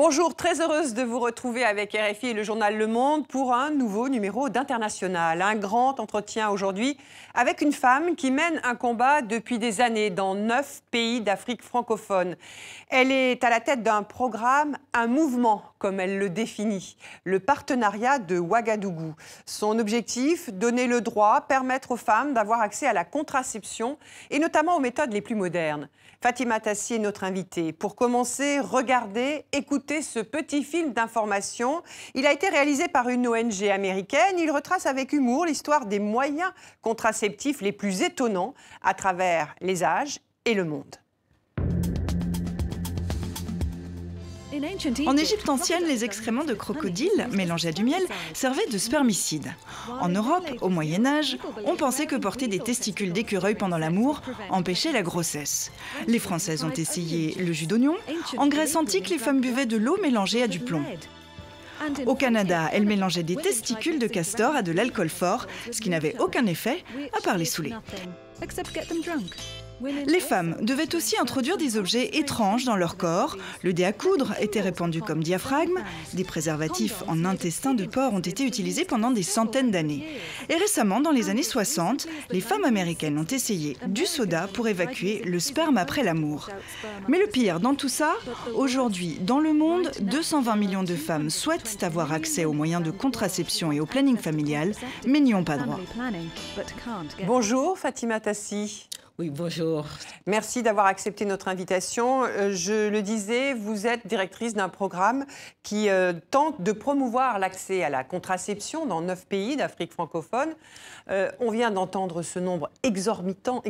Bonjour, très heureuse de vous retrouver avec RFI et le journal Le Monde pour un nouveau numéro d'International. Un grand entretien aujourd'hui avec une femme qui mène un combat depuis des années dans 9 pays d'Afrique francophone. Elle est à la tête d'un programme, un mouvement, comme elle le définit, le partenariat de Ouagadougou. Son objectif, donner le droit, permettre aux femmes d'avoir accès à la contraception et notamment aux méthodes les plus modernes. Fatima Tassi est notre invitée. Pour commencer, regardez, écoutez ce petit film d'information. Il a été réalisé par une ONG américaine. Il retrace avec humour l'histoire des moyens contraceptifs les plus étonnants à travers les âges et le monde. En Égypte ancienne, les excréments de crocodile, mélangés à du miel, servaient de spermicide. En Europe, au Moyen-Âge, on pensait que porter des testicules d'écureuil pendant l'amour empêchait la grossesse. Les Françaises ont essayé le jus d'oignon. En Grèce antique, les femmes buvaient de l'eau mélangée à du plomb. Au Canada, elles mélangeaient des testicules de castor à de l'alcool fort, ce qui n'avait aucun effet, à part les saouler. Les femmes devaient aussi introduire des objets étranges dans leur corps. Le dé à coudre était répandu comme diaphragme. Des préservatifs en intestin de porc ont été utilisés pendant des centaines d'années. Et récemment, dans les années 60, les femmes américaines ont essayé du soda pour évacuer le sperme après l'amour. Mais le pire dans tout ça, aujourd'hui, dans le monde, 220 millions de femmes souhaitent avoir accès aux moyens de contraception et au planning familial, mais n'y ont pas droit. Bonjour Fatima Tassi. Oui, bonjour. Merci d'avoir accepté notre invitation. Je le disais, vous êtes directrice d'un programme qui tente de promouvoir l'accès à la contraception dans 9 pays d'Afrique francophone. On vient d'entendre ce nombre exorbitant,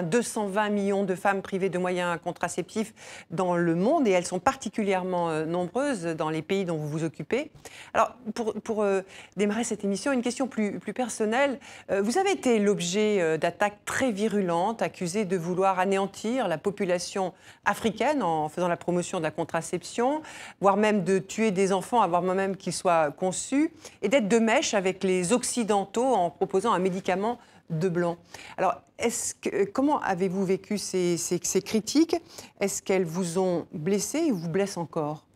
220 millions de femmes privées de moyens contraceptifs dans le monde, et elles sont particulièrement nombreuses dans les pays dont vous vous occupez. Alors, pour démarrer cette émission, une question plus personnelle. Vous avez été l'objet d'attaques très virulentes, accusée de vouloir anéantir la population africaine en faisant la promotion de la contraception, voire même de tuer des enfants avant même qu'ils soient conçus, et d'être de mèche avec les Occidentaux en proposant un médicament de blanc. Alors, comment avez-vous vécu ces critiques? Est-ce qu'elles vous ont blessé et vous blessent encore?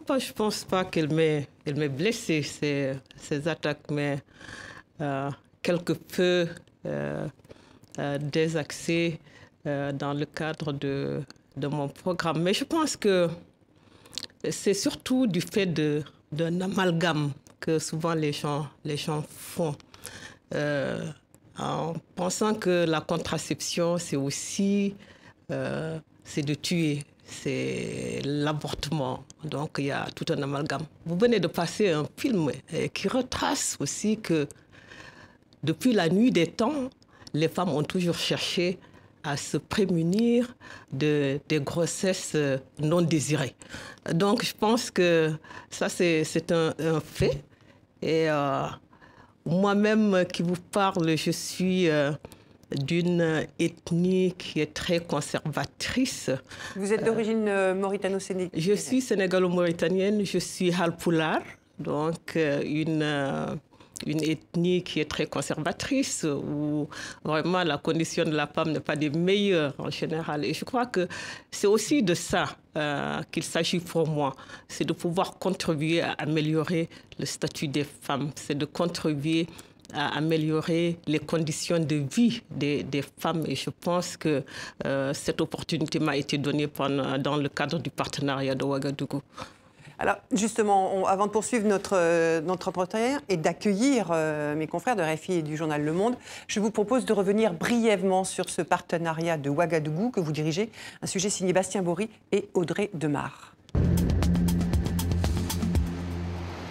Je ne pense pas qu'elle m'ait blessée, ces attaques, mais quelque peu désaxées dans le cadre de mon programme. Mais je pense que c'est surtout du fait d'un amalgame que souvent les gens font. En pensant que la contraception, c'est aussi c'est de tuer, c'est l'avortement. Donc il y a tout un amalgame. Vous venez de passer un film qui retrace aussi que depuis la nuit des temps, les femmes ont toujours cherché à se prémunir des grossesses non désirées. Donc je pense que ça c'est un fait. Et moi-même qui vous parle, je suis d'une ethnie qui est très conservatrice. Vous êtes d'origine mauritano-sénégalaise? Je suis sénégalo-mauritanienne, je suis halpoulard, donc une ethnie qui est très conservatrice, où vraiment la condition de la femme n'est pas des meilleures en général. Et je crois que c'est aussi de ça qu'il s'agit pour moi. C'est de pouvoir contribuer à améliorer le statut des femmes. C'est de contribuer à améliorer les conditions de vie des femmes. Et je pense que cette opportunité m'a été donnée dans le cadre du partenariat de Ouagadougou. Alors justement, avant de poursuivre notre entretien et d'accueillir mes confrères de RFI et du journal Le Monde, je vous propose de revenir brièvement sur ce partenariat de Ouagadougou que vous dirigez, un sujet signé Bastien Bory et Audrey Demar.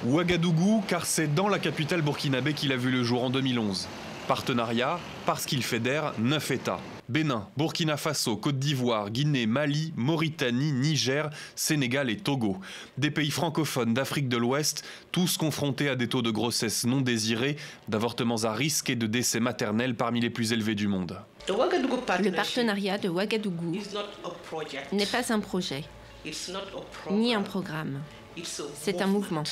Ouagadougou, car c'est dans la capitale burkinabé qu'il a vu le jour en 2011. Partenariat parce qu'il fédère 9 États. Bénin, Burkina Faso, Côte d'Ivoire, Guinée, Mali, Mauritanie, Niger, Sénégal et Togo. Des pays francophones d'Afrique de l'Ouest, tous confrontés à des taux de grossesse non désirés, d'avortements à risque et de décès maternels parmi les plus élevés du monde. Le partenariat de Ouagadougou n'est pas un projet, ni un programme. C'est un mouvement.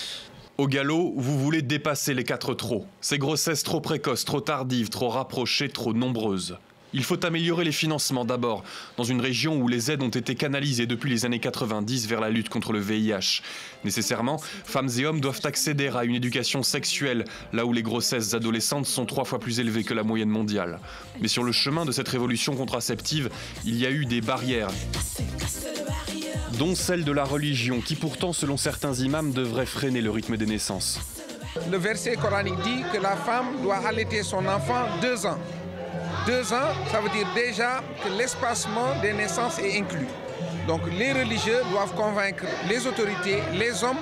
Au galop, vous voulez dépasser les 4 trop. Ces grossesses trop précoces, trop tardives, trop rapprochées, trop nombreuses. Il faut améliorer les financements d'abord, dans une région où les aides ont été canalisées depuis les années 90 vers la lutte contre le VIH. Nécessairement, femmes et hommes doivent accéder à une éducation sexuelle, là où les grossesses adolescentes sont 3 fois plus élevées que la moyenne mondiale. Mais sur le chemin de cette révolution contraceptive, il y a eu des barrières, dont celle de la religion, qui pourtant, selon certains imams, devrait freiner le rythme des naissances. Le verset coranique dit que la femme doit allaiter son enfant 2 ans. 2 ans, ça veut dire déjà que l'espacement des naissances est inclus. Donc les religieux doivent convaincre les autorités, les hommes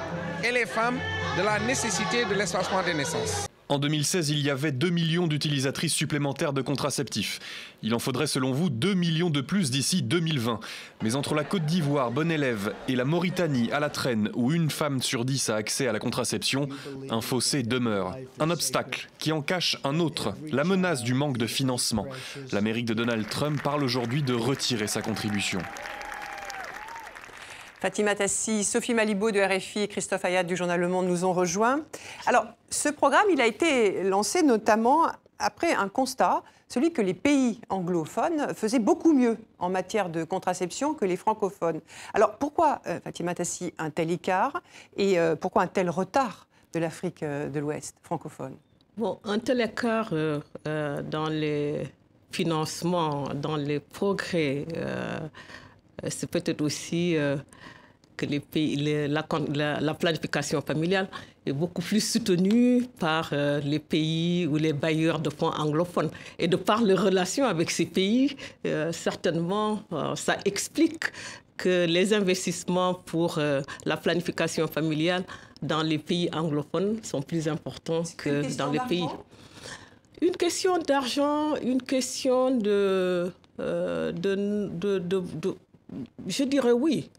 et les femmes de la nécessité de l'espacement des naissances. En 2016, il y avait 2 millions d'utilisatrices supplémentaires de contraceptifs. Il en faudrait selon vous 2 millions de plus d'ici 2020. Mais entre la Côte d'Ivoire, bon élève, et la Mauritanie, à la traîne, où une femme sur 10 a accès à la contraception, un fossé demeure. Un obstacle qui en cache un autre, la menace du manque de financement. L'Amérique de Donald Trump parle aujourd'hui de retirer sa contribution. Fatima Tassi, Sophie Malibaud de RFI et Christophe Ayat du journal Le Monde nous ont rejoints. Alors, ce programme, il a été lancé notamment après un constat, celui que les pays anglophones faisaient beaucoup mieux en matière de contraception que les francophones. Alors, pourquoi, Fatima Tassi, un tel écart et pourquoi un tel retard de l'Afrique de l'Ouest francophone? Bon, un tel écart dans les financements, dans les progrès, c'est peut-être aussi que les pays, la planification familiale est beaucoup plus soutenue par les pays ou les bailleurs de fonds anglophones. Et de par les relations avec ces pays, certainement, ça explique que les investissements pour la planification familiale dans les pays anglophones sont plus importants que dans les pays. Une question d'argent, une question je dirais oui.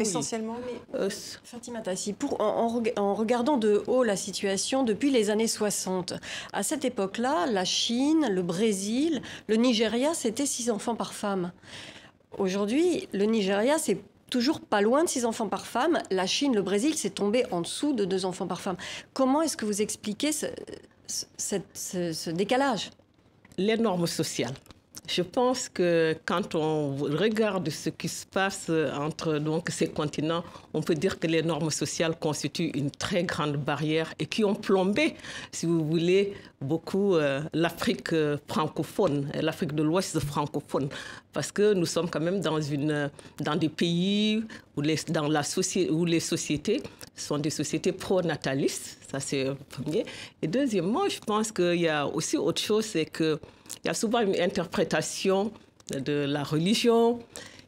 Essentiellement, mais Fatima Tassi, en regardant de haut la situation depuis les années 60, à cette époque-là, la Chine, le Brésil, le Nigeria, c'était 6 enfants par femme. Aujourd'hui, le Nigeria, c'est toujours pas loin de 6 enfants par femme. La Chine, le Brésil, c'est tombé en dessous de 2 enfants par femme. Comment est-ce que vous expliquez ce décalage? Les normes sociales. Je pense que quand on regarde ce qui se passe entre ces continents, on peut dire que les normes sociales constituent une très grande barrière et qui ont plombé, si vous voulez, beaucoup l'Afrique francophone, l'Afrique de l'Ouest francophone. Parce que nous sommes quand même dans des pays où les sociétés sont des sociétés pro-natalistes. Ça, c'est le premier. Et deuxièmement, je pense qu'il y a aussi autre chose, c'est qu'il y a souvent une interprétation de la religion.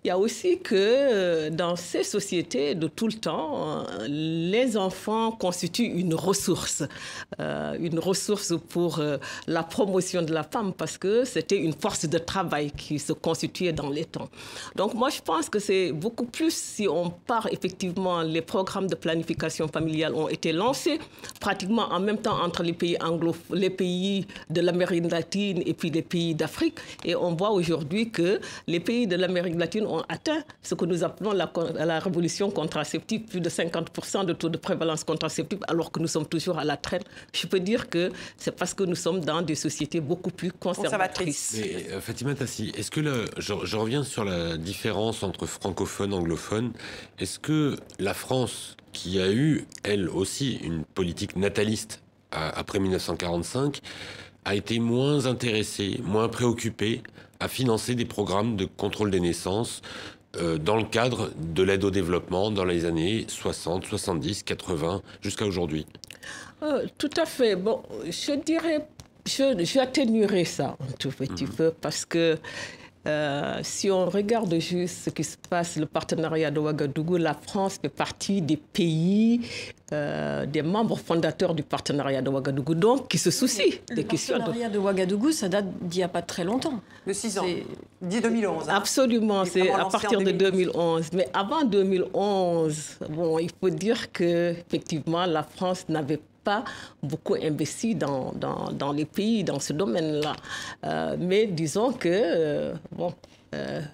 Il y a aussi que dans ces sociétés de tout le temps, les enfants constituent une ressource pour la promotion de la femme parce que c'était une force de travail qui se constituait dans les temps. Donc moi, je pense que c'est beaucoup plus si on part effectivement, les programmes de planification familiale ont été lancés pratiquement en même temps entre les pays de l'Amérique latine et puis les pays d'Afrique. Et on voit aujourd'hui que les pays de l'Amérique latine ont atteint ce que nous appelons la révolution contraceptive, plus de 50% de taux de prévalence contraceptive, alors que nous sommes toujours à la traîne. Je peux dire que c'est parce que nous sommes dans des sociétés beaucoup plus conservatrices. Mais, Fatima Tassi, est-ce que je reviens sur la différence entre francophone et anglophone. Est-ce que la France, qui a eu, elle aussi, une politique nataliste après 1945, a été moins intéressée, moins préoccupée à financer des programmes de contrôle des naissances dans le cadre de l'aide au développement dans les années 60, 70, 80, jusqu'à aujourd'hui? Tout à fait. Bon, je dirais, j'atténuerai ça un tout petit peu parce que si on regarde juste ce qui se passe, le partenariat de Ouagadougou, la France fait partie des pays, des membres fondateurs du partenariat de Ouagadougou, donc qui se soucient des questions. Le partenariat de Ouagadougou, ça date d'il n'y a pas très longtemps. De 6 ans, dit 2011. Hein. Absolument, c'est à partir de 2011. Mais avant 2011, bon, il faut dire qu'effectivement, la France n'avait pas beaucoup investi dans les pays, dans ce domaine-là. Mais disons que,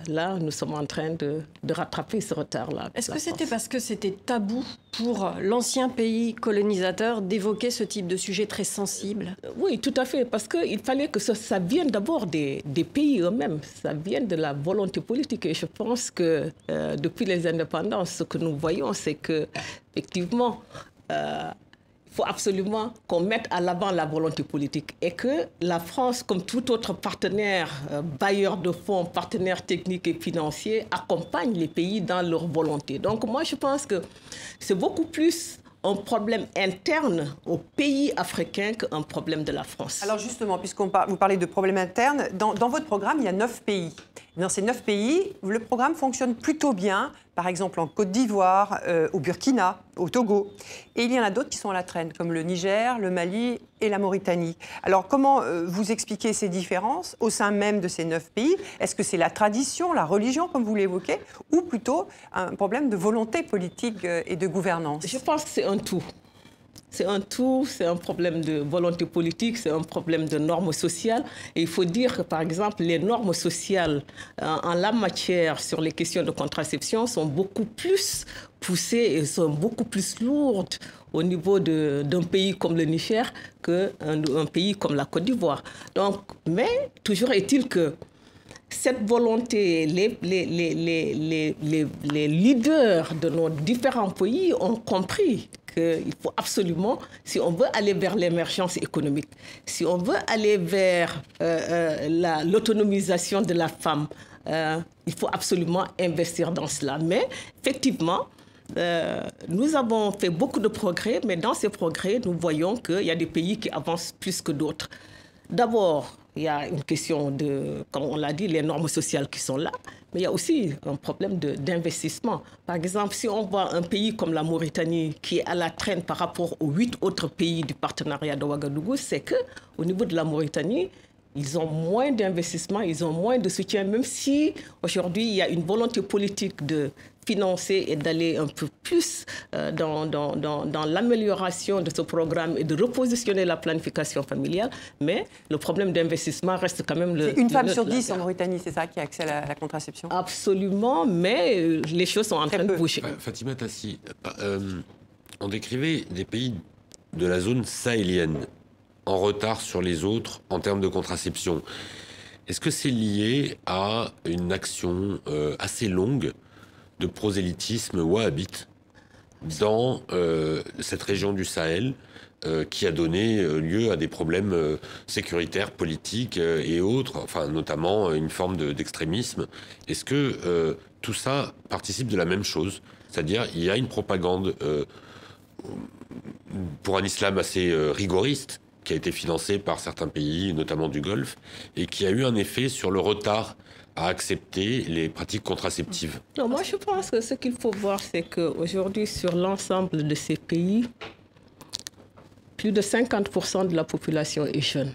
là, nous sommes en train de rattraper ce retard-là. Est-ce que c'était parce que c'était tabou pour l'ancien pays colonisateur d'évoquer ce type de sujet très sensible? Oui, tout à fait, parce qu'il fallait que ça vienne d'abord des pays eux-mêmes, ça vienne de la volonté politique. Et je pense que depuis les indépendances, ce que nous voyons, c'est que effectivement, il faut absolument qu'on mette à l'avant la volonté politique et que la France, comme tout autre partenaire, bailleur de fonds, partenaire technique et financier, accompagne les pays dans leur volonté. Donc moi, je pense que c'est beaucoup plus un problème interne aux pays africains qu'un problème de la France. Alors justement, vous parlez de problèmes internes, dans votre programme, il y a 9 pays. Dans ces 9 pays, le programme fonctionne plutôt bien, par exemple en Côte d'Ivoire, au Burkina, au Togo. Et il y en a d'autres qui sont à la traîne, comme le Niger, le Mali et la Mauritanie. Alors comment vous expliquez ces différences au sein même de ces 9 pays? Est-ce que c'est la tradition, la religion, comme vous l'évoquez, ou plutôt un problème de volonté politique et de gouvernance? Je pense que c'est un tout. C'est un tout, c'est un problème de volonté politique, c'est un problème de normes sociales. Et il faut dire que, par exemple, les normes sociales en la matière sur les questions de contraception sont beaucoup plus poussées et sont beaucoup plus lourdes au niveau d'un pays comme le Niger qu'un pays comme la Côte d'Ivoire. Donc, mais toujours est-il que cette volonté, les leaders de nos différents pays ont compris qu'il faut absolument, si on veut aller vers l'émergence économique, si on veut aller vers l'autonomisation de la femme, il faut absolument investir dans cela. Mais effectivement, nous avons fait beaucoup de progrès, mais dans ces progrès, nous voyons qu'il y a des pays qui avancent plus que d'autres. D'abord, il y a une question de, comme on l'a dit, les normes sociales qui sont là, mais il y a aussi un problème d'investissement. Par exemple, si on voit un pays comme la Mauritanie qui est à la traîne par rapport aux 8 autres pays du partenariat de Ouagadougou, c'est qu'au niveau de la Mauritanie, ils ont moins d'investissement, ils ont moins de soutien, même si aujourd'hui il y a une volonté politique de financer et d'aller un peu plus dans l'amélioration de ce programme et de repositionner la planification familiale. Mais le problème d'investissement reste quand même une femme sur 10 en Mauritanie, c'est ça, qui a accès à la contraception? Absolument, mais les choses sont en train de bouger. Fatima Tassi, on décrivait des pays de la zone sahélienne en retard sur les autres en termes de contraception. Est-ce que c'est lié à une action assez longue de prosélytisme wahhabite dans cette région du Sahel qui a donné lieu à des problèmes sécuritaires, politiques et autres, enfin notamment une forme d'extrémisme? Est-ce que tout ça participe de la même chose? C'est-à-dire il y a une propagande pour un islam assez rigoriste qui a été financé par certains pays, notamment du Golfe, et qui a eu un effet sur le retard à accepter les pratiques contraceptives. Non, moi je pense que ce qu'il faut voir, c'est qu'aujourd'hui, sur l'ensemble de ces pays, plus de 50% de la population est jeune.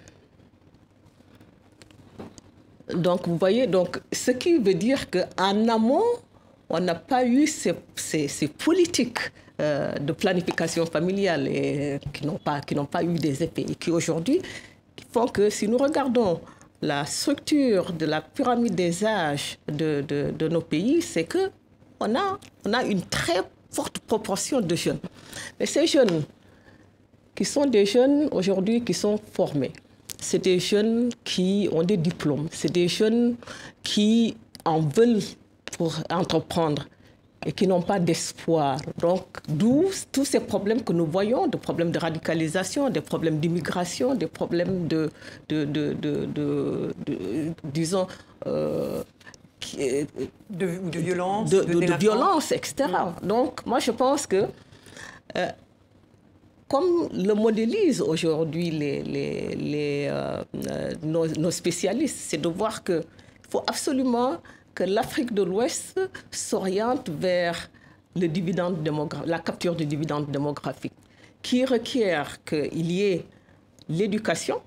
Donc, vous voyez, ce qui veut dire qu'en amont, on n'a pas eu ces politiques de planification familiale et qui n'ont pas eu des effets et qui aujourd'hui font que si nous regardons la structure de la pyramide des âges de nos pays, c'est qu'on a une très forte proportion de jeunes. Mais ces jeunes, qui sont des jeunes aujourd'hui qui sont formés, c'est des jeunes qui ont des diplômes, c'est des jeunes qui en veulent pour entreprendre et qui n'ont pas d'espoir. Donc, d'où tous ces problèmes que nous voyons, des problèmes de radicalisation, des problèmes d'immigration, des problèmes de violence, de violence, etc. Donc, moi, je pense que, comme le modélisent aujourd'hui nos spécialistes, c'est de voir qu'il faut absolument que l'Afrique de l'Ouest s'oriente vers la capture du dividende démographique, qui requiert qu'il y ait l'éducation,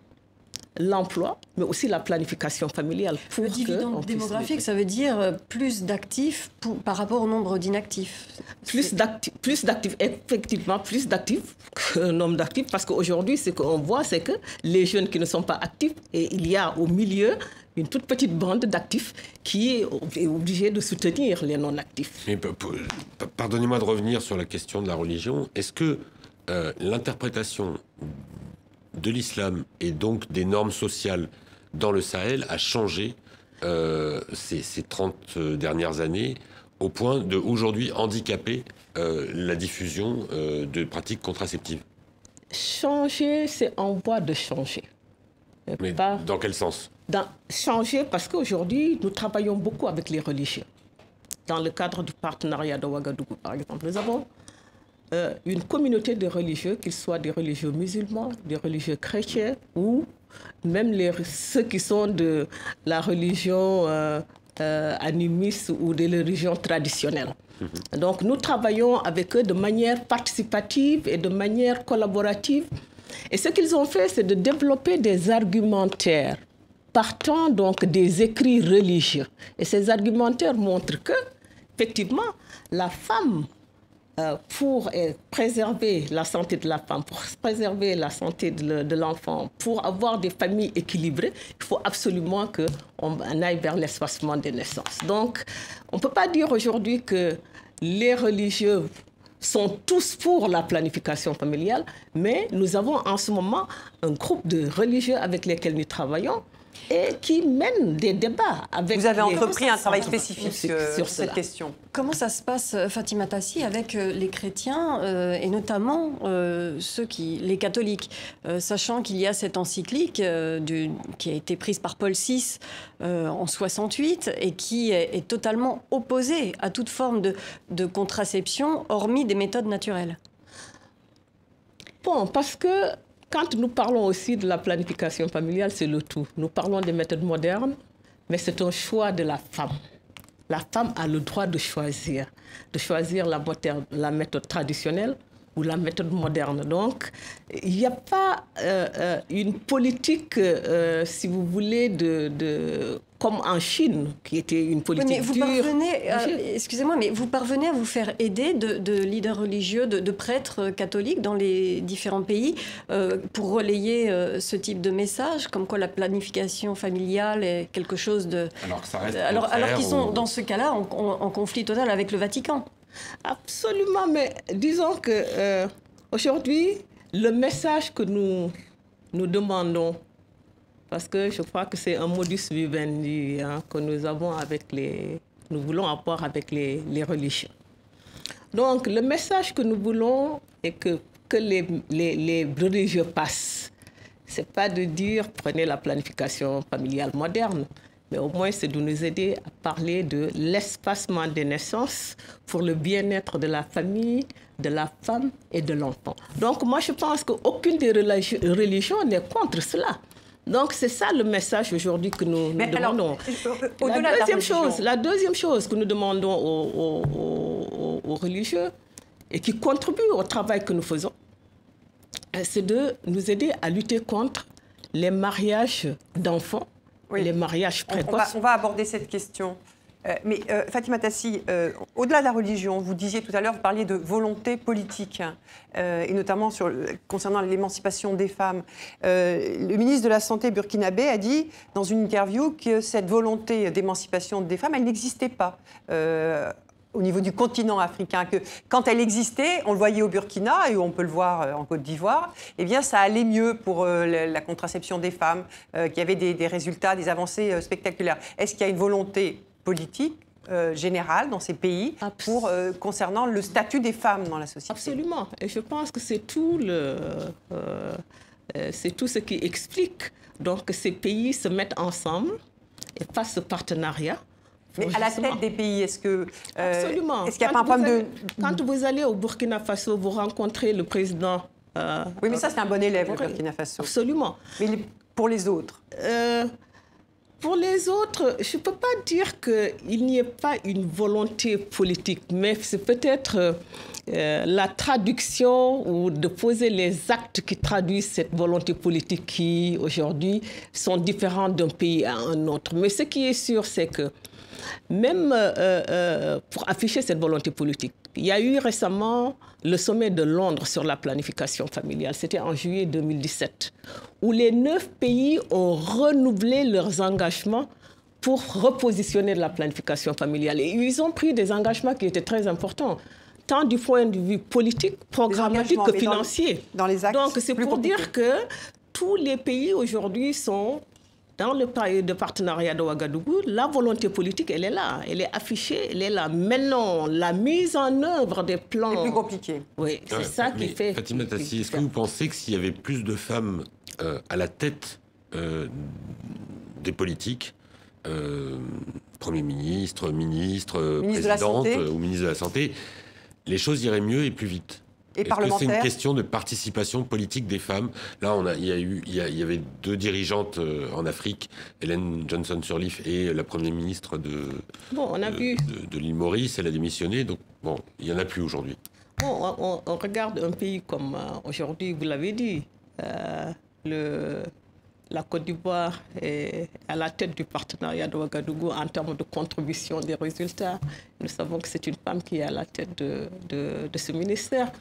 l'emploi, mais aussi la planification familiale. Le dividende démographique, ça veut dire plus d'actifs par rapport au nombre d'inactifs. Plus d'actifs, effectivement, plus d'actifs qu'un nombre d'actifs, parce qu'aujourd'hui, ce qu'on voit, c'est que les jeunes qui ne sont pas actifs, et il y a au milieu une toute petite bande d'actifs qui est obligée de soutenir les non-actifs. Mais pardonnez-moi de revenir sur la question de la religion. Est-ce que l'interprétation de l'islam et donc des normes sociales dans le Sahel a changé ces 30 dernières années au point de aujourd'hui handicaper la diffusion de pratiques contraceptives? Changer, c'est en voie de changer. Mais dans quel sens? Changer parce qu'aujourd'hui, nous travaillons beaucoup avec les religieux. Dans le cadre du partenariat de Ouagadougou, par exemple, nous avons une communauté de religieux, qu'ils soient des religieux musulmans, des religieux chrétiens ou même ceux qui sont de la religion animiste ou des religions traditionnelles. Donc nous travaillons avec eux de manière participative et de manière collaborative. Et ce qu'ils ont fait, c'est de développer des argumentaires partant donc des écrits religieux. Et ces argumentaires montrent que, effectivement, la femme, pour préserver la santé de la femme, pour préserver la santé de l'enfant, pour avoir des familles équilibrées, il faut absolument qu'on aille vers l'espacement des naissances. Donc, on ne peut pas dire aujourd'hui que les religieux sont tous pour la planification familiale, mais nous avons en ce moment un groupe de religieux avec lesquels nous travaillons et qui mènent des débats avec... Vous avez entrepris un travail spécifique sur cette question. Comment ça se passe, Fatima Tassi, avec les chrétiens et notamment les catholiques, sachant qu'il y a cette encyclique qui a été prise par Paul VI en 68 et qui est totalement opposée à toute forme de contraception, hormis des méthodes naturelles? Bon, parce que quand nous parlons aussi de la planification familiale, c'est le tout. Nous parlons des méthodes modernes, mais c'est un choix de la femme. La femme a le droit de choisir la méthode traditionnelle ou la méthode moderne. Donc, il n'y a pas une politique, si vous voulez, comme en Chine, qui était une politique dure. Excusez-moi, mais vous parvenez à vous faire aider de leaders religieux, de prêtres catholiques dans les différents pays pour relayer ce type de message, comme quoi la planification familiale est quelque chose de... Alors qu'ils sont, dans ce cas-là, en conflit total avec le Vatican. Absolument, mais disons que aujourd'hui, le message que nous demandons, parce que je crois que c'est un modus vivendi que nous voulons avoir avec les religions. Donc, le message que nous voulons et que les religieux passent, c'est pas de dire prenez la planification familiale moderne, mais au moins c'est de nous aider à parler de l'espacement des naissances pour le bien-être de la famille, de la femme et de l'enfant. Donc moi je pense qu'aucune des religions n'est contre cela. Donc c'est ça le message aujourd'hui que nous demandons. La deuxième chose que nous demandons aux religieux et qui contribuent au travail que nous faisons, c'est de nous aider à lutter contre les mariages d'enfants. Oui. Les mariages précoces. On va aborder cette question. Mais Fatima Tassi, au-delà de la religion, vous disiez tout à l'heure, vous parliez de volonté politique, et notamment concernant l'émancipation des femmes. Le ministre de la Santé burkinabé a dit dans une interview que cette volonté d'émancipation des femmes, elle n'existait pas. Au niveau du continent africain, que quand elle existait, on le voyait au Burkina et on peut le voir en Côte d'Ivoire, eh bien ça allait mieux pour la contraception des femmes, qu'il y avait des résultats, des avancées spectaculaires. Est-ce qu'il y a une volonté politique générale dans ces pays concernant le statut des femmes dans la société? Absolument. Et je pense que c'est tout ce qui explique donc, que ces pays se mettent ensemble et fassent ce partenariat. Mais à la tête des pays, est-ce qu'il n'y a pas un problème Quand vous allez au Burkina Faso, vous rencontrez le président... oui, mais ça, c'est un bon élève, le Burkina Faso. Absolument. Mais pour les autres Pour les autres, je ne peux pas dire qu'il n'y ait pas une volonté politique, mais c'est peut-être la traduction ou de poser les actes qui traduisent cette volonté politique qui, aujourd'hui, sont différents d'un pays à un autre. Mais ce qui est sûr, c'est que même pour afficher cette volonté politique, il y a eu récemment le sommet de Londres sur la planification familiale. C'était en juillet 2017, où les 9 pays ont renouvelé leurs engagements pour repositionner la planification familiale. Et ils ont pris des engagements qui étaient très importants, tant du point de vue politique, programmatique que financier. Dans les actes. Donc c'est pour dire que tous les pays aujourd'hui sont dans le pays de partenariat de Ouagadougou. La volonté politique, elle est là, elle est affichée, elle est là. Maintenant, la mise en œuvre des plans... C'est plus compliqué. Oui, c'est ça qui fait... Fatima Tassi, est-ce que vous pensez que s'il y avait plus de femmes à la tête des politiques, Premier ministre, présidente ou ministre de la Santé, les choses iraient mieux et plus vite? Et est-ce que c'est une question de participation politique des femmes? Là, il y avait 2 dirigeantes en Afrique, Hélène Johnson-Sirleaf et la Première ministre de l'île Maurice. Elle a démissionné, donc bon, il n'y en a plus aujourd'hui. Bon, on regarde un pays comme aujourd'hui, vous l'avez dit, la Côte d'Ivoire est à la tête du partenariat de Ouagadougou en termes de contribution des résultats. Nous savons que c'est une femme qui est à la tête de ce ministère.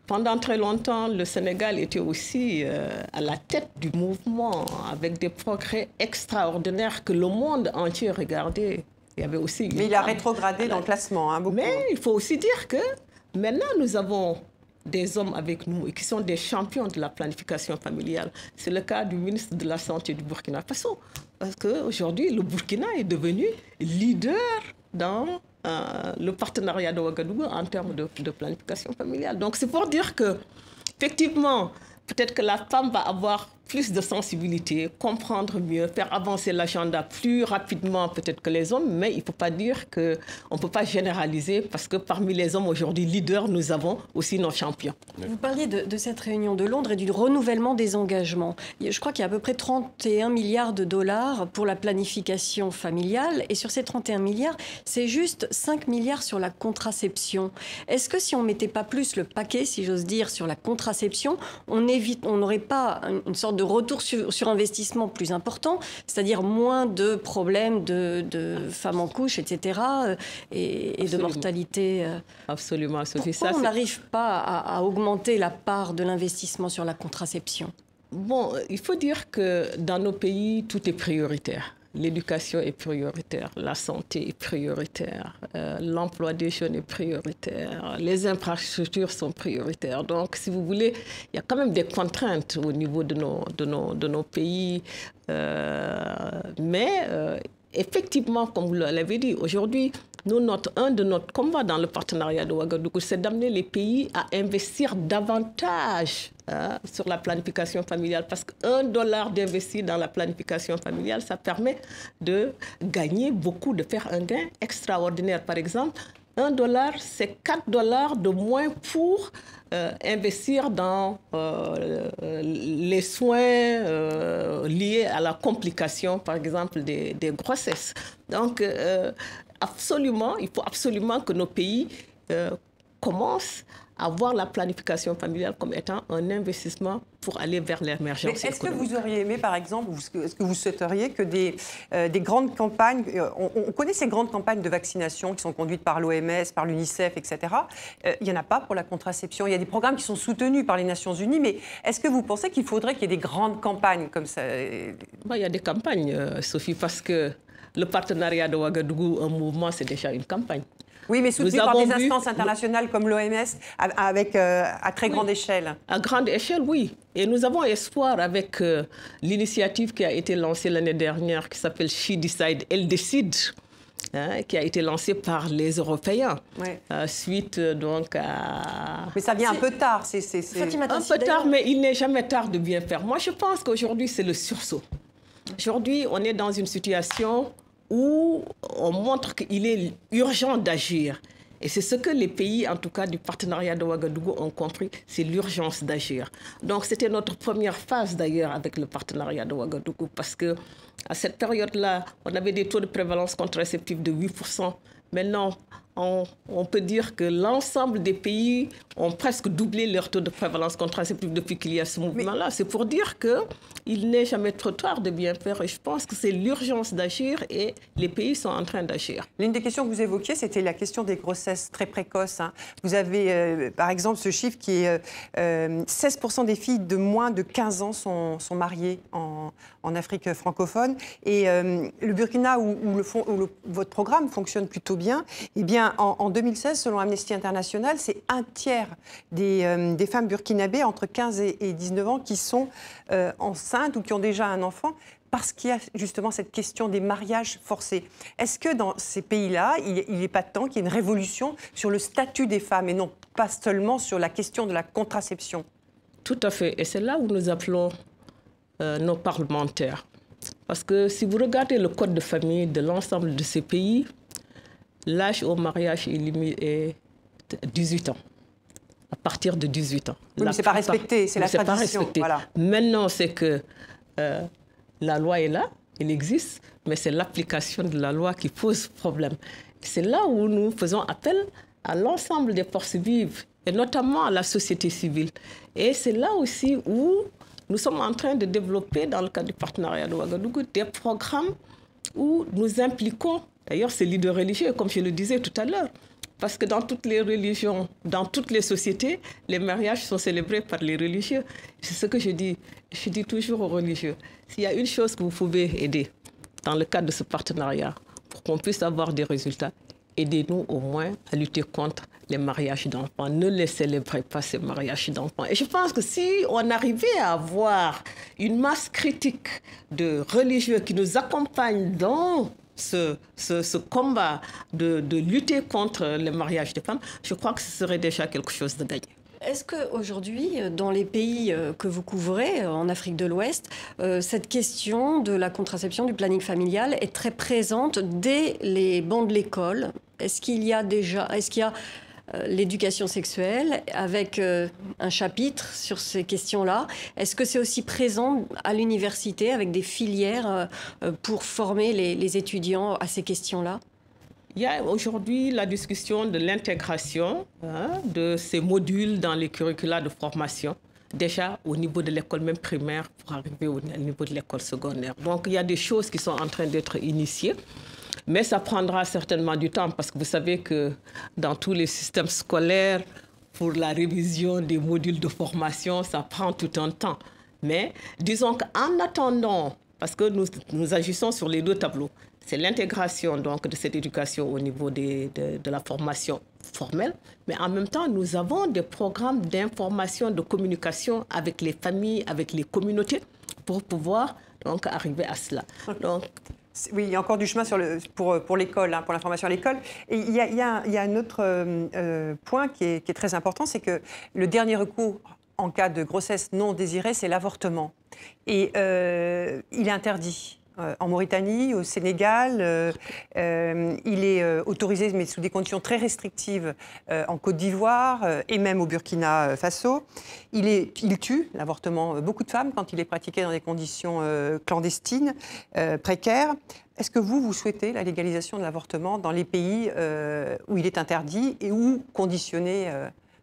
Pendant très longtemps, le Sénégal était aussi à la tête du mouvement avec des progrès extraordinaires que le monde entier regardait. Il y avait aussi Mais il a rétrogradé dans le classement, hein, beaucoup. Mais il faut aussi dire que maintenant, nous avons des hommes avec nous et qui sont des champions de la planification familiale. C'est le cas du ministre de la Santé du Burkina Faso. Parce qu'aujourd'hui, le Burkina est devenu leader dans le partenariat de Ouagadougou en termes de planification familiale. Donc c'est pour dire que, effectivement, peut-être que la femme va avoir plus de sensibilité, comprendre mieux, faire avancer l'agenda plus rapidement peut-être que les hommes, mais il ne faut pas dire qu'on ne peut pas généraliser parce que parmi les hommes aujourd'hui leaders, nous avons aussi nos champions. Vous parliez de cette réunion de Londres et du renouvellement des engagements. Je crois qu'il y a à peu près 31 milliards de dollars pour la planification familiale et sur ces 31 milliards, c'est juste 5 milliards sur la contraception. Est-ce que si on ne mettait pas plus le paquet, si j'ose dire, sur la contraception, on n'aurait pas une sorte de retour sur investissement plus important, c'est-à-dire moins de problèmes de femmes en couche, etc., et de mortalité. Absolument, Sophie. Pourquoi on n'arrive pas à augmenter la part de l'investissement sur la contraception? Bon, il faut dire que dans nos pays, tout est prioritaire. L'éducation est prioritaire, la santé est prioritaire, l'emploi des jeunes est prioritaire, les infrastructures sont prioritaires. Donc, si vous voulez, il y a quand même des contraintes au niveau de nos pays. Effectivement, comme vous l'avez dit, aujourd'hui, un de notre combat dans le partenariat de Ouagadougou, c'est d'amener les pays à investir davantage sur la planification familiale. Parce $1 d'investir dans la planification familiale, ça permet de gagner beaucoup, de faire un gain extraordinaire. Par exemple, $1, c'est $4 de moins pour investir dans les soins liés à la complication, par exemple, des grossesses. Donc, il faut absolument que nos pays commencent à voir la planification familiale comme étant un investissement pour aller vers l'émergence économique. Est-ce que vous auriez aimé, par exemple, est-ce que vous souhaiteriez que des grandes campagnes, on connaît ces grandes campagnes de vaccination qui sont conduites par l'OMS, par l'UNICEF, etc. Il n'y en a pas pour la contraception. Il y a des programmes qui sont soutenus par les Nations Unies, mais est-ce que vous pensez qu'il faudrait qu'il y ait des grandes campagnes comme ça? Il y a des campagnes, Sophie, parce que le partenariat de Ouagadougou, un mouvement, c'est déjà une campagne. Oui, mais soutenu par des instances internationales comme l'OMS à très grande échelle. À grande échelle, oui. Et nous avons espoir avec l'initiative qui a été lancée l'année dernière, qui s'appelle She Decide, Elle décide, qui a été lancée par les Européens, suite donc à... Mais ça vient un peu tard. Un peu tard, mais il n'est jamais tard de bien faire. Moi, je pense qu'aujourd'hui, c'est le sursaut. Aujourd'hui, on est dans une situation où on montre qu'il est urgent d'agir. Et c'est ce que les pays, en tout cas du partenariat de Ouagadougou, ont compris, c'est l'urgence d'agir. Donc c'était notre première phase d'ailleurs avec le partenariat de Ouagadougou, parce qu'à cette période-là, on avait des taux de prévalence contraceptive de 8%. Maintenant, on peut dire que l'ensemble des pays ont presque doublé leur taux de prévalence contraceptive depuis qu'il y a ce mouvement-là. C'est pour dire qu'il n'est jamais trop tard de bien faire. Et je pense que c'est l'urgence d'agir et les pays sont en train d'agir. L'une des questions que vous évoquiez, c'était la question des grossesses très précoces. Vous avez, par exemple, ce chiffre qui est 16% des filles de moins de 15 ans sont mariées en Afrique francophone. Et le Burkina, où votre programme fonctionne plutôt bien, eh bien, en 2016, selon Amnesty International, c'est un tiers des femmes burkinabées entre 15 et 19 ans qui sont enceintes ou qui ont déjà un enfant, parce qu'il y a justement cette question des mariages forcés. Est-ce que dans ces pays-là, il n'est pas temps qu'il y ait une révolution sur le statut des femmes et non pas seulement sur la question de la contraception? Tout à fait. Et c'est là où nous appelons nos parlementaires. Parce que si vous regardez le code de famille de l'ensemble de ces pays, l'âge au mariage est 18 ans. À partir de 18 ans. Oui, mais ce n'est pas respecté, c'est la tradition. Voilà. Maintenant, c'est que la loi est là, elle existe, mais c'est l'application de la loi qui pose problème. C'est là où nous faisons appel à l'ensemble des forces vives, et notamment à la société civile. Et c'est là aussi où nous sommes en train de développer, dans le cadre du partenariat de Ouagadougou, des programmes où nous impliquons, d'ailleurs, ces leaders religieux, comme je le disais tout à l'heure. Parce que dans toutes les religions, dans toutes les sociétés, les mariages sont célébrés par les religieux. C'est ce que je dis. Je dis toujours aux religieux, s'il y a une chose que vous pouvez aider dans le cadre de ce partenariat, pour qu'on puisse avoir des résultats, aidez-nous au moins à lutter contre les mariages d'enfants. Ne les célébrez pas, ces mariages d'enfants. Et je pense que si on arrivait à avoir une masse critique de religieux qui nous accompagnent dans ce combat de lutter contre le mariage des femmes, je crois que ce serait déjà quelque chose de gagné. Est-ce qu'aujourd'hui, dans les pays que vous couvrez, en Afrique de l'Ouest, cette question de la contraception, du planning familial est très présente dès les bancs de l'école? Est-ce qu'il y a l'éducation sexuelle avec un chapitre sur ces questions-là? Est-ce que c'est aussi présent à l'université avec des filières pour former les étudiants à ces questions-là? Il y a aujourd'hui la discussion de l'intégration de ces modules dans les curricula de formation, déjà au niveau de l'école même primaire pour arriver au niveau de l'école secondaire. Donc il y a des choses qui sont en train d'être initiées, mais ça prendra certainement du temps parce que vous savez que dans tous les systèmes scolaires, pour la révision des modules de formation, ça prend tout un temps. Mais disons qu'en attendant, parce que nous agissons sur les deux tableaux, c'est l'intégration donc de cette éducation au niveau de la formation formelle, mais en même temps, nous avons des programmes d'information, de communication avec les familles, avec les communautés, pour donc arriver à cela. Donc, oui, il y a encore du chemin pour l'école, pour la formation à l'école. Et il y a un autre point qui est très important, c'est que le dernier recours en cas de grossesse non désirée, c'est l'avortement. Et il est interdit. En Mauritanie, au Sénégal, il est autorisé, mais sous des conditions très restrictives, en Côte d'Ivoire et même au Burkina Faso. Il tue, l'avortement, beaucoup de femmes quand il est pratiqué dans des conditions clandestines, précaires. Est-ce que vous souhaitez la légalisation de l'avortement dans les pays où il est interdit et ou conditionné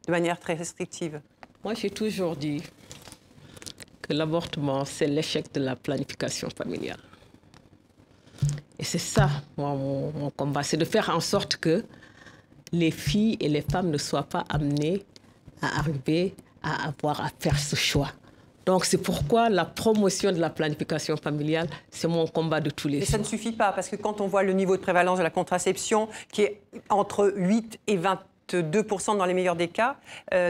de manière très restrictive? Moi, j'ai toujours dit que l'avortement, c'est l'échec de la planification familiale. Et c'est ça, moi, mon combat, c'est de faire en sorte que les filles et les femmes ne soient pas amenées à arriver à avoir à faire ce choix. Donc c'est pourquoi la promotion de la planification familiale, c'est mon combat de tous les jours. Mais ça ne suffit pas, parce que quand on voit le niveau de prévalence de la contraception, qui est entre 8 et 22% dans les meilleurs des cas,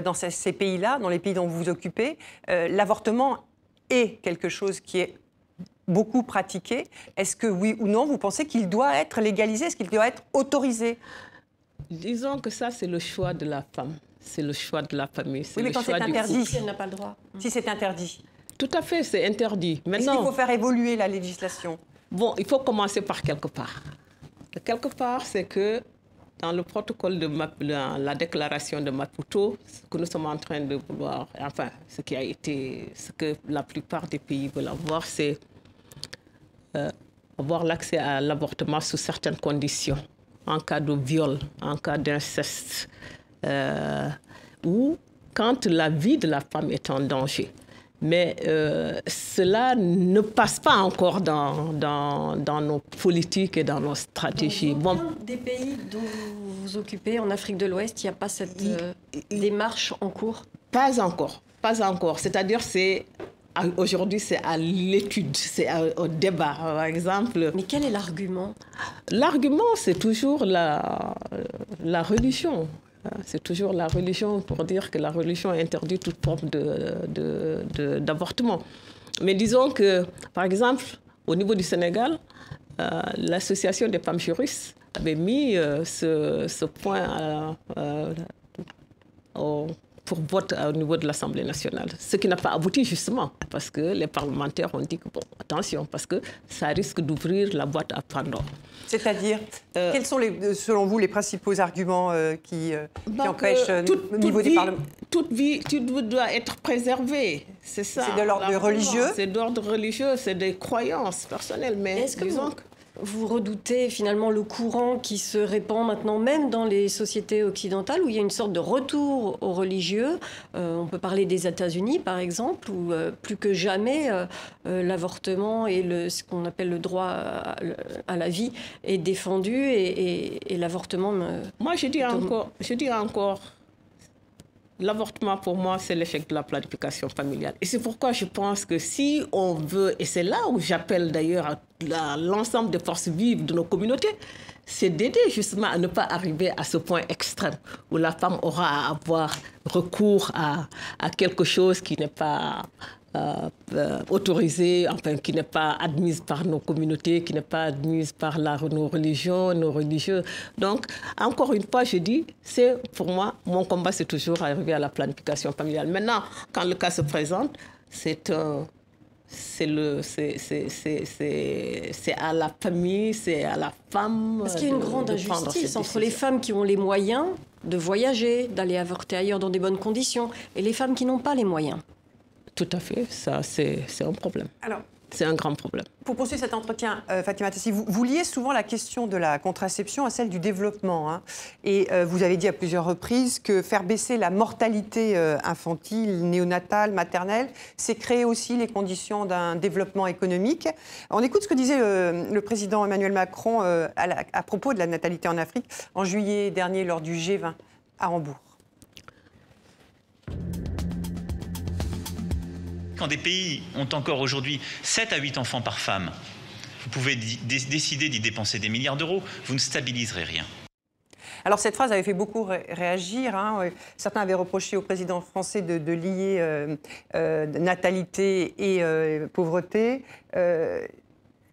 dans ces pays-là, dans les pays dont vous vous occupez, l'avortement est quelque chose qui est beaucoup pratiqué. Est-ce que oui ou non, vous pensez qu'il doit être légalisé? Est-ce qu'il doit être autorisé? Disons que ça, c'est le choix de la femme. C'est le choix de la famille. Oui, mais quand c'est interdit, si elle n'a pas le droit. Si c'est interdit. Tout à fait, c'est interdit. Maintenant, est-ce qu'il faut faire évoluer la législation? Bon, il faut commencer par quelque part. Quelque part, c'est que dans le protocole de la déclaration de Maputo, ce que nous sommes en train de vouloir, enfin, ce que la plupart des pays veulent avoir, c'est avoir l'accès à l'avortement sous certaines conditions. en cas de viol, en cas d'inceste, ou quand la vie de la femme est en danger. Mais cela ne passe pas encore dans nos politiques et dans nos stratégies. Dans aucun des pays dont vous vous occupez, en Afrique de l'Ouest, il n'y a pas cette démarche en cours? Pas encore, pas encore. C'est-à-dire aujourd'hui, c'est à l'étude, c'est au débat, par exemple. Mais quel est l'argument? L'argument, c'est toujours la religion. C'est toujours la religion pour dire que la religion interdit toute forme d'avortement. Mais disons que, par exemple, au niveau du Sénégal, l'association des femmes juristes avait mis ce point pour vote au niveau de l'Assemblée nationale. Ce qui n'a pas abouti justement, parce que les parlementaires ont dit que, bon, attention, parce que ça risque d'ouvrir la boîte à Pandore. C'est-à-dire, quels sont, selon vous, les principaux arguments qui empêchent au niveau des parlements? Toute vie doit être préservée, c'est ça. C'est de l'ordre religieux? C'est d'ordre religieux, c'est des croyances personnelles, mais est-ce que vous redoutez finalement le courant qui se répand maintenant même dans les sociétés occidentales où il y a une sorte de retour aux religieux? On peut parler des États-Unis par exemple, où plus que jamais l'avortement et ce qu'on appelle le droit à la vie est défendu et l'avortement... Moi je dis encore, l'avortement, pour moi, c'est l'échec de la planification familiale. Et c'est pourquoi je pense que si on veut, et c'est là où j'appelle d'ailleurs l'ensemble des forces vives de nos communautés, c'est d'aider justement à ne pas arriver à ce point extrême où la femme aura à avoir recours à quelque chose qui n'est pas autorisée, enfin qui n'est pas admise par nos communautés, qui n'est pas admise par nos religions, nos religieux. Donc, encore une fois, je dis, c'est pour moi, mon combat, c'est toujours arriver à la planification familiale. Maintenant, quand le cas se présente, c'est à la famille, c'est à la femme. Parce qu'il y a une grande injustice entre les femmes qui ont les moyens de voyager, d'aller avorter ailleurs dans des bonnes conditions, et les femmes qui n'ont pas les moyens. Tout à fait, ça c'est un problème. Alors, c'est un grand problème. Pour poursuivre cet entretien, Fatima Tassi, vous liez souvent la question de la contraception à celle du développement. Hein. Et vous avez dit à plusieurs reprises que faire baisser la mortalité infantile, néonatale, maternelle, c'est créer aussi les conditions d'un développement économique. On écoute ce que disait le président Emmanuel Macron à propos de la natalité en Afrique en juillet dernier lors du G20 à Hambourg. Quand des pays ont encore aujourd'hui 7 à 8 enfants par femme, vous pouvez décider d'y dépenser des milliards d'euros, vous ne stabiliserez rien. Alors cette phrase avait fait beaucoup réagir. Hein. Certains avaient reproché au président français de lier natalité et pauvreté.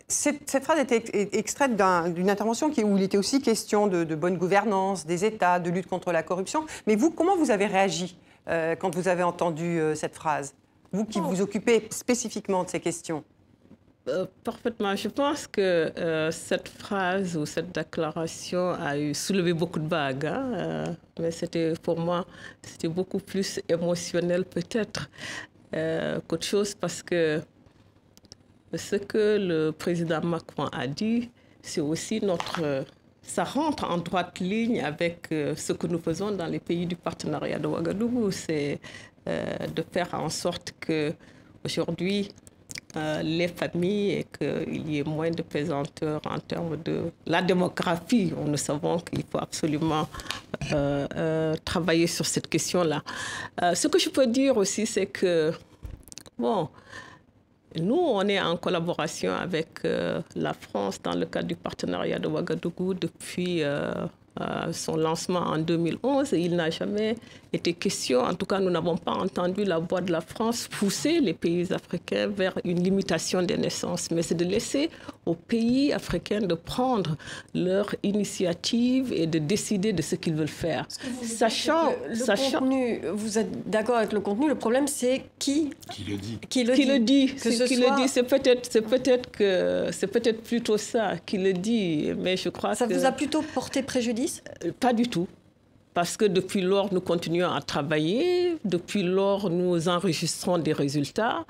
Cette phrase était extraite d'une intervention où il était aussi question de bonne gouvernance des États, de lutte contre la corruption. Mais vous, comment vous avez réagi quand vous avez entendu cette phrase ? Vous qui vous occupez spécifiquement de ces questions. Parfaitement. Je pense que cette phrase ou cette déclaration a soulevé beaucoup de vagues. Hein, mais pour moi, c'était beaucoup plus émotionnel peut-être qu'autre chose parce que ce que le président Macron a dit, c'est aussi ça rentre en droite ligne avec ce que nous faisons dans les pays du partenariat de Ouagadougou. C'est de faire en sorte qu'aujourd'hui, les familles et qu'il y ait moins de pesanteur en termes de la démographie. Nous savons qu'il faut absolument travailler sur cette question-là. Ce que je peux dire aussi, c'est que, bon, nous, on est en collaboration avec la France dans le cadre du partenariat de Ouagadougou depuis son lancement en 2011. Et il n'a jamais été question, en tout cas, nous n'avons pas entendu la voix de la France pousser les pays africains vers une limitation des naissances. Mais c'est de laisser aux pays africains de prendre leur initiative et de décider de ce qu'ils veulent faire. Sachant contenu, vous êtes d'accord avec le contenu, le problème c'est qui le dit. C'est peut-être plutôt ça qui le dit, mais je crois que... Ça vous a plutôt porté préjudice ? Pas du tout. parce que depuis lors, nous continuons à travailler. Depuis lors, nous enregistrons des résultats.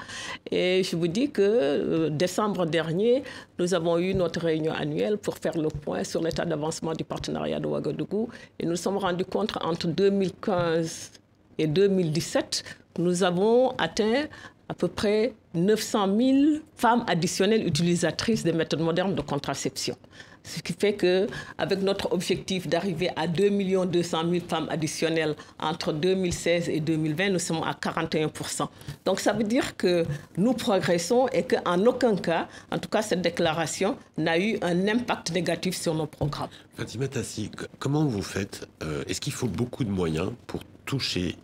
Et je vous dis que décembre dernier, nous avons eu notre réunion annuelle pour faire le point sur l'état d'avancement du partenariat de Ouagadougou. Et nous nous sommes rendus compte entre 2015 et 2017, nous avons atteint à peu près 900 000 femmes additionnelles utilisatrices des méthodes modernes de contraception. Ce qui fait qu'avec notre objectif d'arriver à 2 200 000 femmes additionnelles entre 2016 et 2020, nous sommes à 41%. Donc ça veut dire que nous progressons et qu'en aucun cas, en tout cas cette déclaration, n'a eu un impact négatif sur nos programmes. Fatima Tassi, comment vous faites? Est-ce qu'il faut beaucoup de moyens pour toucher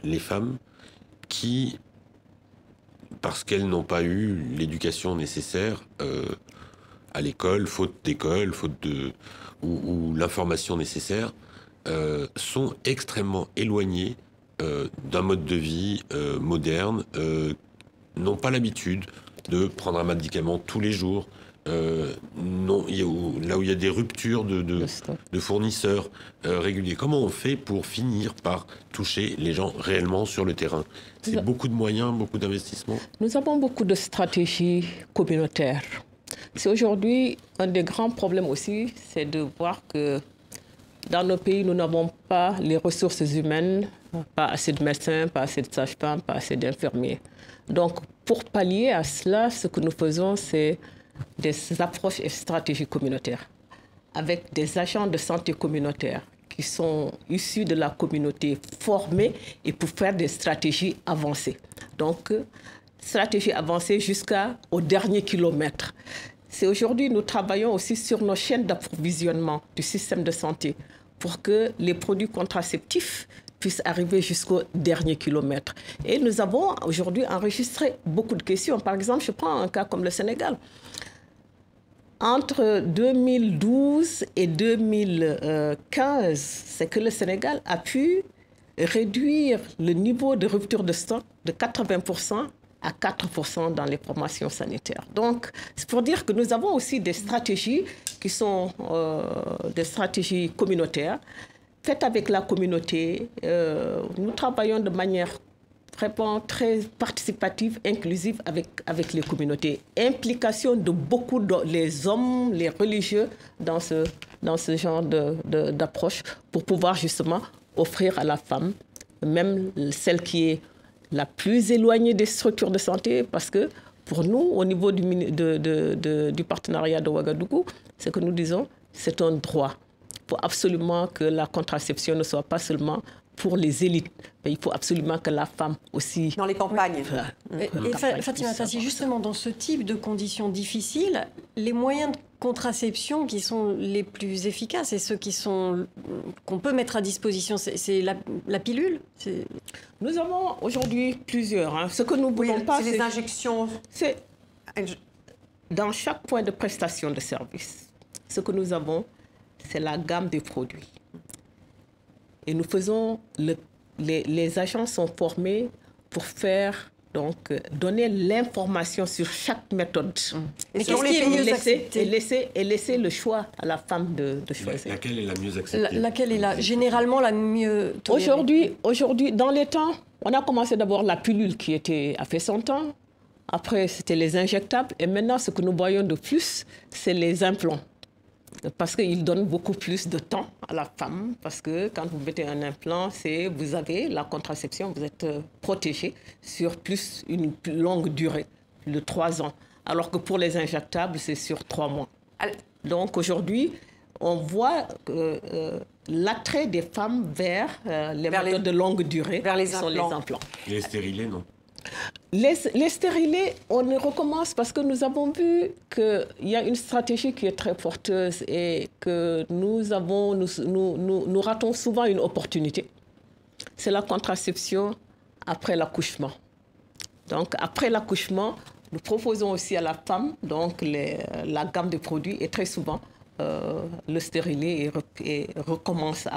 les femmes qui, parce qu'elles n'ont pas eu l'éducation nécessaire à l'école, faute d'école, ou l'information nécessaire, sont extrêmement éloignées d'un mode de vie moderne, n'ont pas l'habitude de prendre un médicament tous les jours, là où il y a des ruptures de fournisseurs réguliers. Comment on fait pour finir par toucher les gens réellement sur le terrain? C'est beaucoup de moyens, beaucoup d'investissements? Nous avons beaucoup de stratégies communautaires. C'est aujourd'hui un des grands problèmes aussi, c'est de voir que dans nos pays, nous n'avons pas les ressources humaines, pas assez de médecins, pas assez de sages-femmes, pas assez d'infirmiers. Donc, pour pallier à cela, ce que nous faisons, c'est des approches et stratégies communautaires, avec des agents de santé communautaires qui sont issus de la communauté, formés et pour faire des stratégies avancées. Donc, stratégie avancée jusqu'au dernier kilomètre. C'est aujourd'hui, nous travaillons aussi sur nos chaînes d'approvisionnement du système de santé pour que les produits contraceptifs puissent arriver jusqu'au dernier kilomètre. Et nous avons aujourd'hui enregistré beaucoup de questions. Par exemple, je prends un cas comme le Sénégal. Entre 2012 et 2015, c'est que le Sénégal a pu réduire le niveau de rupture de stock de 80% à 4% dans les formations sanitaires. Donc, c'est pour dire que nous avons aussi des stratégies qui sont des stratégies communautaires, faites avec la communauté. Nous travaillons de manière vraiment très participative, inclusive avec les communautés. Implication de beaucoup les hommes, les religieux dans ce genre d'approche pour pouvoir justement offrir à la femme, même celle qui est la plus éloignée des structures de santé, parce que pour nous, au niveau du partenariat de Ouagadougou, ce que nous disons, c'est un droit. Il faut absolument que la contraception ne soit pas seulement pour les élites, mais il faut absolument que la femme aussi... Dans les campagnes. Et Fatima Tassi, justement, dans ce type de conditions difficiles, les moyens de contraception qui sont les plus efficaces et ceux qu'on peut mettre à disposition, c'est la pilule? Nous avons aujourd'hui plusieurs. Ce que nous ne voulons pas, c'est les injections. Dans chaque point de prestation de service, ce que nous avons, c'est la gamme des produits. Et nous faisons, les agents sont formés pour faire, donc, donner l'information sur chaque méthode. Mais qu'est-ce qui est mieux accepté? Et laisser le choix à la femme de choisir. Laquelle est la mieux acceptée? Laquelle est généralement la mieux tolérée? Aujourd'hui, dans les temps, on a commencé d'abord la pilule qui a fait son temps. Après, c'était les injectables. Et maintenant, ce que nous voyons de plus, c'est les implants. Parce qu'ils donnent beaucoup plus de temps à la femme. Parce que quand vous mettez un implant, vous avez la contraception, vous êtes protégé sur une plus longue durée, de 3 ans. Alors que pour les injectables, c'est sur 3 mois. Donc aujourd'hui, on voit l'attrait des femmes vers les méthodes de longue durée, vers les sont les implants. Les stérilés, non? Les stérilés, on recommence parce que nous avons vu qu'il y a une stratégie qui est très porteuse et que nous ratons souvent une opportunité. C'est la contraception après l'accouchement. Donc, après l'accouchement, nous proposons aussi à la femme donc, la gamme de produits et très souvent, le stérilet recommence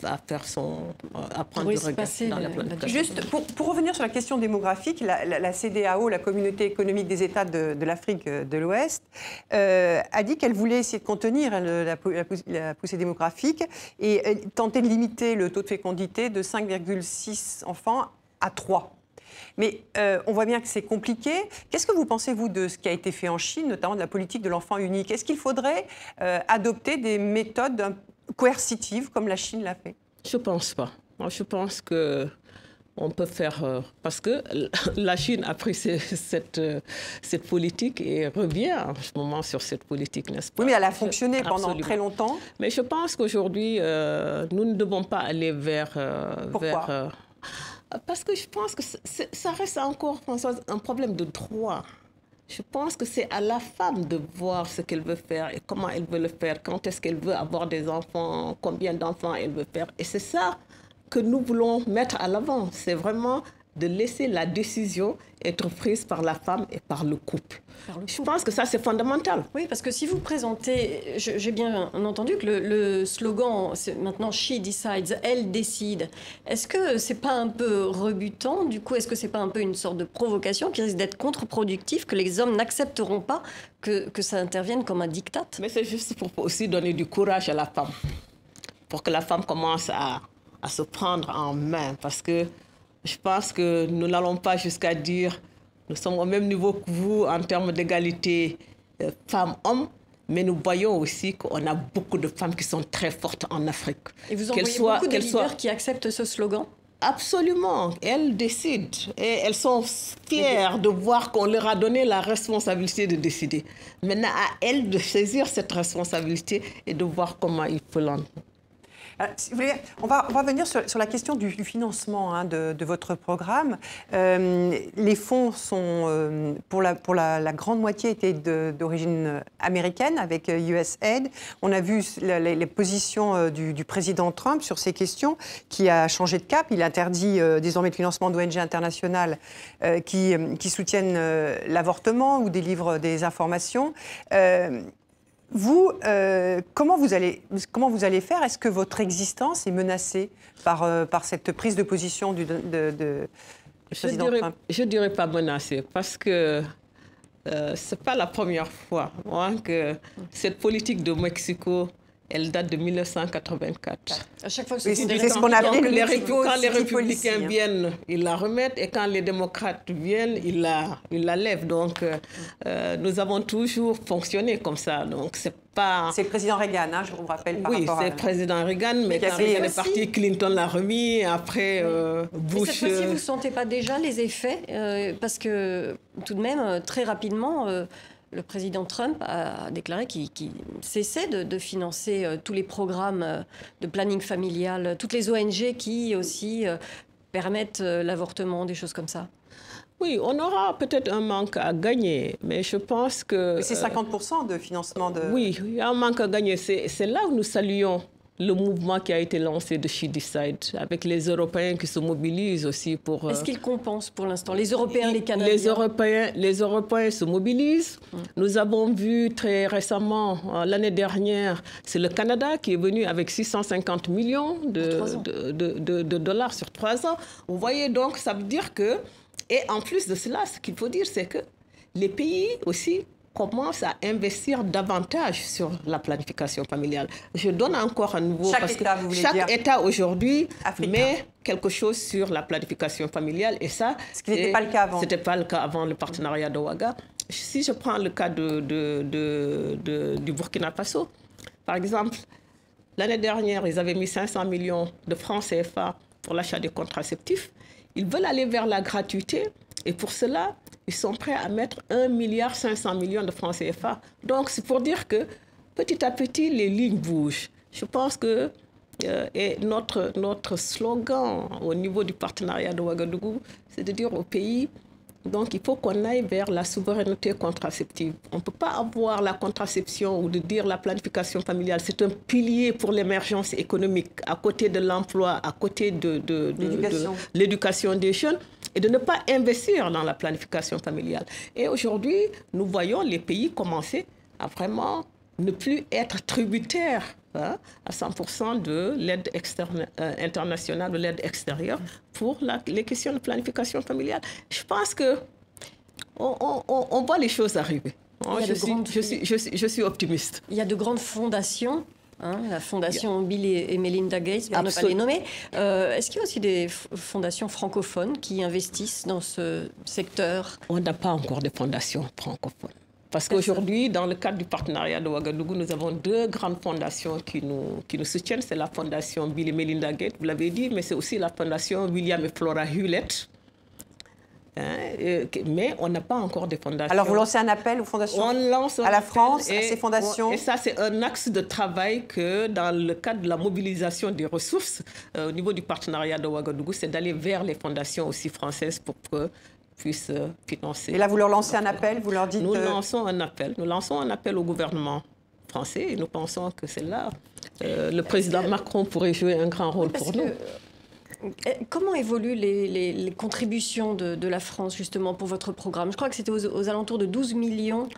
à prendre du regard dans la planification. Juste pour revenir sur la question démographique, la CEDEAO, la Communauté économique des États de l'Afrique de l'Ouest, a dit qu'elle voulait essayer de contenir la poussée démographique et tenter de limiter le taux de fécondité de 5,6 enfants à 3. Mais on voit bien que c'est compliqué. Qu'est-ce que vous pensez, vous, de ce qui a été fait en Chine, notamment de la politique de l'enfant unique? Est-ce qu'il faudrait adopter des méthodes coercitives comme la Chine l'a fait? Je ne pense pas. Moi, je pense qu'on peut faire... parce que la Chine a pris cette politique et revient en ce moment sur cette politique, n'est-ce pas? Oui, mais elle a fonctionné pendant très longtemps. Mais je pense qu'aujourd'hui, nous ne devons pas aller vers... Pourquoi? Parce que je pense que ça reste encore, Françoise, un problème de droit. Je pense que c'est à la femme de voir ce qu'elle veut faire et comment elle veut le faire, quand est-ce qu'elle veut avoir des enfants, combien d'enfants elle veut faire. Et c'est ça que nous voulons mettre à l'avant. C'est vraiment de laisser la décision être prise par la femme et par le couple. Je pense que ça, c'est fondamental. Oui, parce que si vous présentez, j'ai bien entendu que le slogan, c'est maintenant « She decides », elle décide. Est-ce que c'est pas un peu rebutant? Du coup, est-ce que c'est pas un peu une sorte de provocation qui risque d'être contre-productive, que les hommes n'accepteront pas que ça intervienne comme un diktat? Mais c'est juste pour aussi donner du courage à la femme, pour que la femme commence à se prendre en main, parce que je pense que nous n'allons pas jusqu'à dire nous sommes au même niveau que vous en termes d'égalité femmes-hommes, mais nous voyons aussi qu'on a beaucoup de femmes qui sont très fortes en Afrique. Et vous en voyez beaucoup de leaders qui acceptent ce slogan? Absolument. Elles décident et elles sont fières de voir qu'on leur a donné la responsabilité de décider. Maintenant, à elles de saisir cette responsabilité et de voir comment il faut l'en... Si vous voulez, on va venir sur la question du financement de votre programme. Les fonds sont, pour la grande moitié, étaient d'origine américaine avec USAID. On a vu les positions du président Trump sur ces questions, qui a changé de cap. Il interdit désormais le financement d'ONG internationales qui soutiennent l'avortement ou délivrent des informations. Vous, comment vous allez faire? Est-ce que votre existence est menacée par cette prise de position du président Trump? Je ne dirais pas menacée, parce que ce n'est pas la première fois que cette politique de Mexico, elle date de 1984. À chaque fois que c'est ce qu'on appelle le Mexico. Quand les républicains viennent, ils la remettent, et quand les démocrates viennent, ils la lèvent. Donc, nous avons toujours fonctionné comme ça. Donc, c'est pas... C'est le président Reagan, je vous rappelle. Oui, c'est le président Reagan, mais quand Reagan est parti, Clinton l'a remis, après Bush... Mais cette fois-ci, vous ne sentez pas déjà les effets? Parce que, tout de même, très rapidement... le président Trump a déclaré qu'il cessait de financer tous les programmes de planning familial, toutes les ONG qui aussi permettent l'avortement, des choses comme ça. Oui, on aura peut-être un manque à gagner, mais je pense que... C'est 50% de financement de... Oui, il y a un manque à gagner. C'est là où nous saluons le mouvement qui a été lancé de She Decide, avec les Européens qui se mobilisent aussi pour... Est-ce qu'ils compensent pour l'instant, les Européens, les Canadiens? Les Européens se mobilisent. Nous avons vu très récemment, l'année dernière, c'est le Canada qui est venu avec 650 millions de dollars sur 3 ans. Vous voyez, donc, ça veut dire que... Et en plus de cela, ce qu'il faut dire, c'est que les pays aussi commence à investir davantage sur la planification familiale. Je donne encore à nouveau... Chaque État aujourd'hui met quelque chose sur la planification familiale. Et ça, ce qui n'était pas le cas avant. Ce n'était pas le cas avant le partenariat de Ouaga. Si je prends le cas du Burkina Faso, par exemple, l'année dernière, ils avaient mis 500 millions de francs CFA pour l'achat des contraceptifs. Ils veulent aller vers la gratuité. Et pour cela, ils sont prêts à mettre 1,5 milliard de francs CFA. Donc, c'est pour dire que petit à petit, les lignes bougent. Je pense que et notre slogan au niveau du partenariat de Ouagadougou, c'est de dire au pays, donc il faut qu'on aille vers la souveraineté contraceptive. On ne peut pas avoir la contraception ou de dire la planification familiale. C'est un pilier pour l'émergence économique, à côté de l'emploi, à côté de l'éducation des jeunes, et de ne pas investir dans la planification familiale. Et aujourd'hui, nous voyons les pays commencer à vraiment ne plus être tributaires à 100% de l'aide internationale, de l'aide extérieure pour les questions de planification familiale. Je pense qu'on voit les choses arriver. Je suis optimiste. Il y a de grandes fondations. La fondation Bill et Melinda Gates, pour ne pas les nommer. Est-ce qu'il y a aussi des fondations francophones qui investissent dans ce secteur? On n'a pas encore de fondations francophones. Parce qu'aujourd'hui, dans le cadre du partenariat de Ouagadougou, nous avons 2 grandes fondations qui nous soutiennent. C'est la fondation Bill et Melinda Gates, vous l'avez dit, mais c'est aussi la fondation William et Flora Hewlett. Mais on n'a pas encore de fondations. Alors vous lancez un appel aux fondations, à la France, à ces fondations. Et ça, c'est un axe de travail que dans le cadre de la mobilisation des ressources au niveau du partenariat de Ouagadougou, c'est d'aller vers les fondations aussi françaises pour qu'elles puissent financer. Et là, vous leur lancez un appel, vous leur dites... Nous lançons un appel au gouvernement français et nous pensons que c'est là le président Macron pourrait jouer un grand rôle pour nous. Comment évoluent les contributions de la France, justement, pour votre programme? Je crois que c'était aux alentours de 12 millions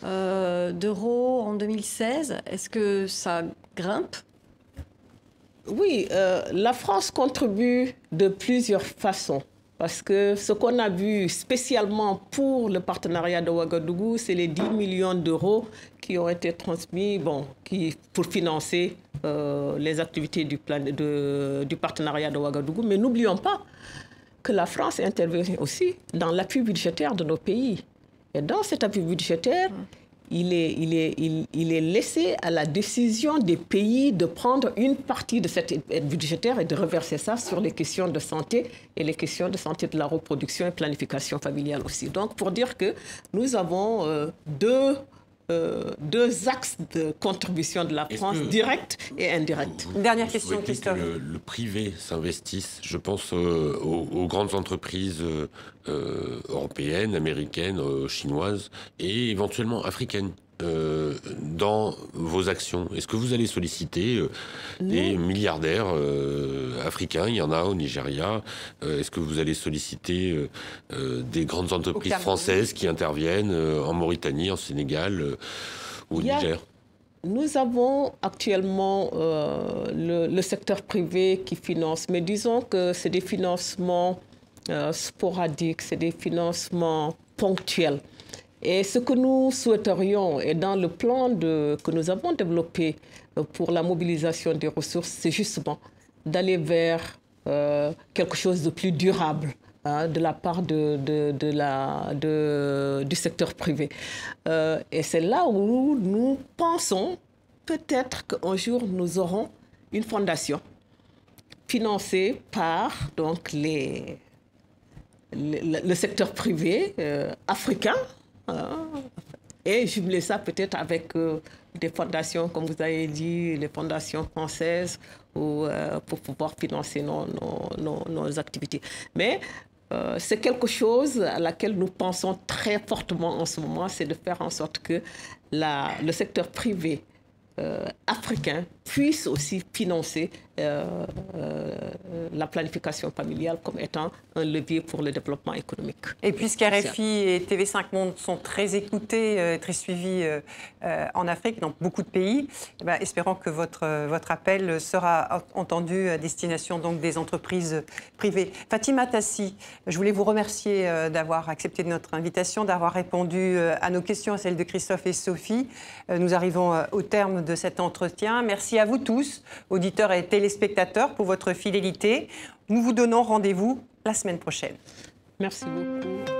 d'euros en 2016. Est-ce que ça grimpe? Oui, la France contribue de plusieurs façons. Parce que ce qu'on a vu spécialement pour le partenariat de Ouagadougou, c'est les 10 millions d'euros qui ont été transmis pour financer les activités du partenariat de Ouagadougou. Mais n'oublions pas que la France intervient aussi dans l'appui budgétaire de nos pays. Et dans cet appui budgétaire, il est laissé à la décision des pays de prendre une partie de cette aide budgétaire et de reverser ça sur les questions de santé et les questions de santé de la reproduction et planification familiale aussi. Donc, pour dire que nous avons deux axes de contribution de la France, directe et indirecte. Dernière question, Christophe. Le privé s'investisse, je pense aux grandes entreprises européennes, américaines, chinoises et éventuellement africaines dans vos actions. Est-ce que vous allez solliciter des milliardaires africains? Il y en a au Nigeria. Est-ce que vous allez solliciter des grandes entreprises françaises qui interviennent en Mauritanie, en Sénégal ou au Niger? Nous avons actuellement le secteur privé qui finance, mais disons que c'est des financements sporadiques, c'est des financements ponctuels. Et ce que nous souhaiterions, et dans le plan que nous avons développé pour la mobilisation des ressources, c'est justement d'aller vers quelque chose de plus durable de la part du secteur privé. Et c'est là où nous pensons peut-être qu'un jour nous aurons une fondation financée par donc, le secteur privé africain, et jumeler ça peut-être avec des fondations, comme vous avez dit, les fondations françaises, pour pouvoir financer nos activités. Mais c'est quelque chose à laquelle nous pensons très fortement en ce moment, c'est de faire en sorte que le secteur privé africain puisse aussi financer la planification familiale comme étant un levier pour le développement économique. Et puisqu'RFI et TV5 Monde sont très écoutés, très suivis en Afrique, dans beaucoup de pays, espérons que votre appel sera entendu à destination donc, des entreprises privées. Fatima Tassi, je voulais vous remercier d'avoir accepté notre invitation, d'avoir répondu à nos questions, à celles de Christophe et Sophie. Nous arrivons au terme de cet entretien. Merci à vous tous, auditeurs et téléspectateurs, pour votre fidélité. Nous vous donnons rendez-vous la semaine prochaine. Merci beaucoup.